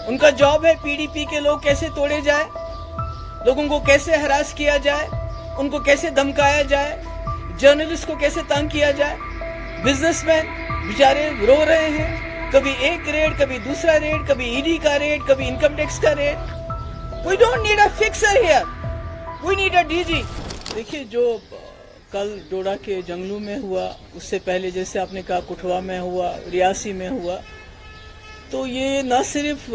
उनका जॉब है पीडीपी के लोग कैसे तोड़े जाए, लोगों को कैसे हरास किया जाए, उनको कैसे धमकाया जाए, जर्नलिस्ट को कैसे तंग किया जाए। बिजनेसमैन बेचारे रो रहे हैं, कभी एक रेड, कभी दूसरा रेड, कभी ईडी का रेड, कभी इनकम टैक्स का raid. We don't need a fixer here, we need a DG. देखिए, जो कल डोडा के जंगलों में हुआ, उससे पहले जैसे आपने कहा कुठवा में हुआ, रियासी में हुआ, तो ये न सिर्फ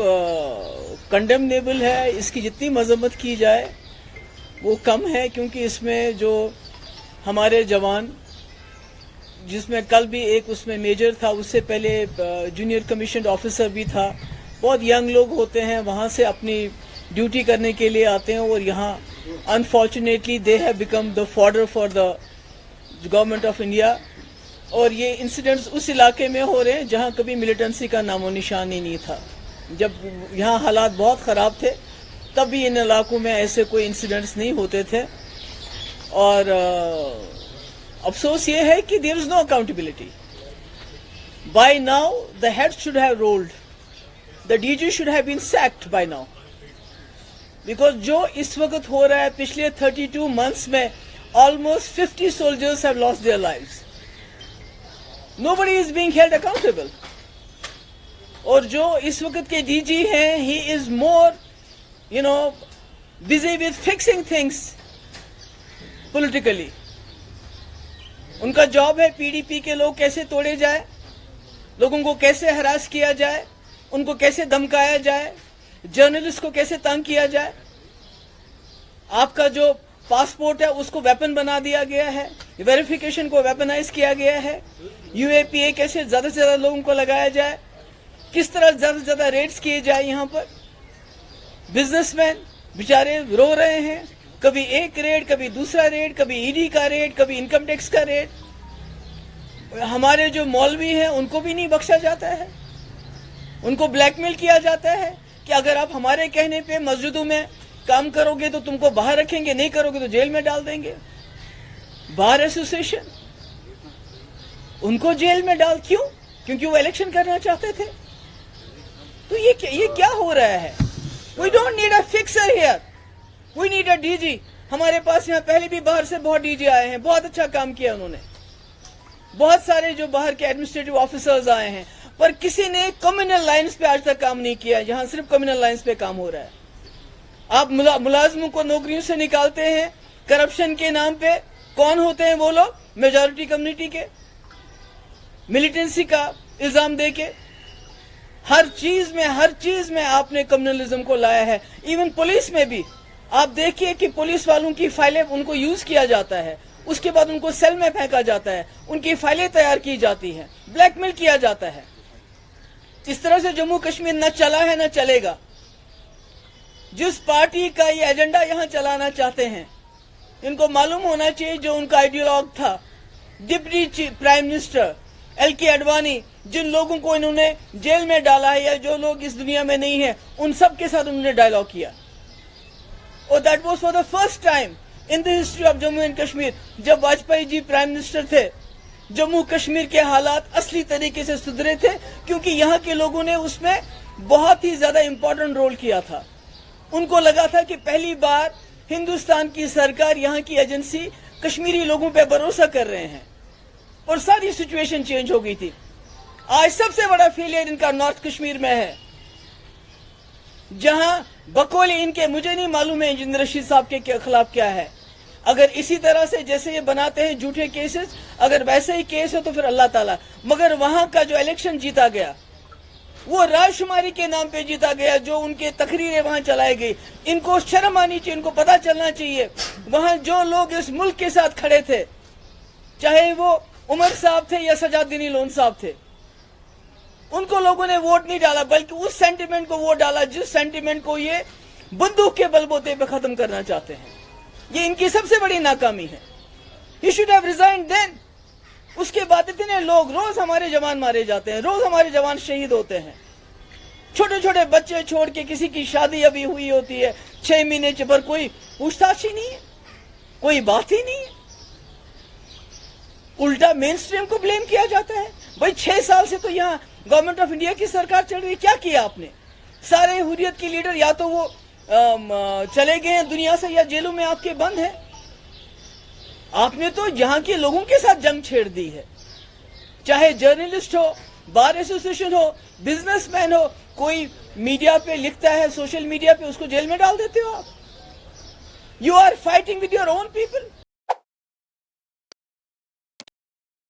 कंडेमनेबल है, इसकी जितनी मजम्मत की जाए वो कम है, क्योंकि इसमें जो हमारे जवान, जिसमें कल भी एक उसमें मेजर था, उससे पहले जूनियर कमीशन ऑफिसर भी था, बहुत यंग लोग होते हैं, वहाँ से अपनी ड्यूटी करने के लिए आते हैं और यहाँ unfortunately they have become the fodder for the government of India. और ये इंसिडेंट्स उस इलाके में हो रहे हैं जहाँ कभी मिलिटेंसी का नामो निशान ही नहीं था। जब यहाँ हालात बहुत ख़राब थे तब भी इन इलाकों में ऐसे कोई इंसिडेंट्स नहीं होते थे। और अफसोस ये है कि there is no accountability. By now the head should have rolled, the DG should have been sacked by now, because जो इस वक्त हो रहा है, पिछले 32 मंथ्स में almost 50 soldiers have lost their lives. Nobody is being held accountable. और जो इस वक्त के डीजी हैं, he is more, busy with fixing things politically. उनका जॉब है पीडीपी के लोग कैसे तोड़े जाए, लोगों को कैसे हरास किया जाए, उनको कैसे धमकाया जाए, जर्नलिस्ट को कैसे तंग किया जाए। आपका जो पासपोर्ट है उसको वेपन बना दिया गया है, वेरिफिकेशन को वेपनाइज किया गया है, यूएपीए कैसे ज्यादा से ज्यादा लोगों को लगाया जाए, किस तरह ज्यादा से ज्यादा रेड्स किए जाए। यहाँ पर बिजनेसमैन बेचारे रो रहे हैं, कभी एक रेड, कभी दूसरा रेड, कभी ईडी का रेड, कभी इनकम टैक्स का रेड। हमारे जो मौलवी हैं उनको भी नहीं बख्शा जाता है, उनको ब्लैकमेल किया जाता है कि अगर आप हमारे कहने पे मस्जिदों में काम करोगे तो तुमको बाहर रखेंगे, नहीं करोगे तो जेल में डाल देंगे। बार एसोसिएशन, उनको जेल में डाल, क्यों? क्योंकि वो इलेक्शन करना चाहते थे। तो ये क्या हो रहा है? We don't need a fixer here, we need a DG. हमारे पास यहाँ पहले भी बाहर से बहुत डीजी आए हैं, बहुत अच्छा काम किया उन्होंने, बहुत सारे जो बाहर के एडमिनिस्ट्रेटिव ऑफिसर्स आए हैं, पर किसी ने कम्युनल लाइन्स पे आज तक काम नहीं किया। यहाँ सिर्फ कम्युनल लाइन्स पे काम हो रहा है। आप मुलाजमों को नौकरियों से निकालते हैं करप्शन के नाम पे। कौन होते हैं वो लोग? मेजॉरिटी कम्युनिटी के, मिलिटेंसी का इल्जाम देके। हर चीज में आपने कम्युनलिज्म को लाया है। इवन पुलिस में भी आप देखिए कि पुलिस वालों की फाइलें, उनको यूज किया जाता है, उसके बाद उनको सेल में फेंका जाता है, उनकी फाइलें तैयार की जाती हैं, ब्लैकमेल किया जाता है। इस तरह से जम्मू कश्मीर न चला है न चलेगा। जिस पार्टी का ये एजेंडा यहाँ चलाना चाहते हैं, इनको मालूम होना चाहिए जो उनका आइडियोलॉग था, deputy prime minister L K. Advani, जिन लोगों को इन्होंने जेल में डाला है या जो लोग इस दुनिया में नहीं है, उन सब के साथ उन्होंने डायलॉग किया। और that was for the first time in the history of Jammu and Kashmir. जब वाजपेयी जी प्राइम मिनिस्टर थे, जम्मू कश्मीर के हालात असली तरीके से सुधरे थे, क्योंकि यहाँ के लोगों ने उसमें बहुत ही ज्यादा इंपॉर्टेंट रोल किया था। उनको लगा था कि पहली बार हिंदुस्तान की सरकार, यहाँ की एजेंसी कश्मीरी लोगों पे भरोसा कर रहे हैं, और सारी सिचुएशन चेंज हो गई थी। आज सबसे बड़ा फेलियर इनका नॉर्थ कश्मीर में है, जहां बकौल इनके, मुझे नहीं मालूम है इंजीनियर रशीद साहब के खिलाफ क्या है। अगर इसी तरह से जैसे ये बनाते हैं झूठे केसेस, अगर वैसे ही केस हो तो फिर अल्लाह ताला। मगर वहां का जो इलेक्शन जीता गया वो राजशुमारी के नाम पे जीता गया, जो उनके तकरीरें वहां चलाई गई। इनको शर्म आनी चाहिए, इनको पता चलना चाहिए वहां जो लोग इस मुल्क के साथ खड़े थे, चाहे वो उमर साहब थे या सजादुद्दीन लोन साहब थे, उनको लोगों ने वोट नहीं डाला, बल्कि उस सेंटिमेंट को वोट डाला जिस सेंटिमेंट को ये बंदूक के बलबूते पे खत्म करना चाहते हैं। ये इनकी सबसे बड़ी नाकामी है। He should have resigned then. उसके बाद इतने लोग, रोज हमारे जवान मारे जाते हैं, रोज हमारे जवान शहीद होते हैं। छोटे छोटे बच्चे छोड़ के, किसी की शादी अभी हुई होती है 6 महीने पर, कोई पूछताछ ही नहीं है, कोई बात ही नहीं है। उल्टा मेन स्ट्रीम को ब्लेम किया जाता है। भाई 6 साल से तो यहाँ गवर्नमेंट ऑफ इंडिया की सरकार चल रही है, क्या किया आपने? سارے حریت کے لیڈر یا تو وہ چلے گئے ہیں دنیا سے یا جیلوں میں آپ کے بند ہیں. آپ نے تو یہاں کے لوگوں کے ساتھ جنگ چھیڑ دی ہے. چاہے جرنلسٹ ہو, بار ایسوسیشن ہو, بزنس مین ہو, کوئی میڈیا پہ لکھتا ہے سوشل میڈیا پہ, اس کو جیل میں ڈال دیتے ہو آپ. You are fighting with your own people.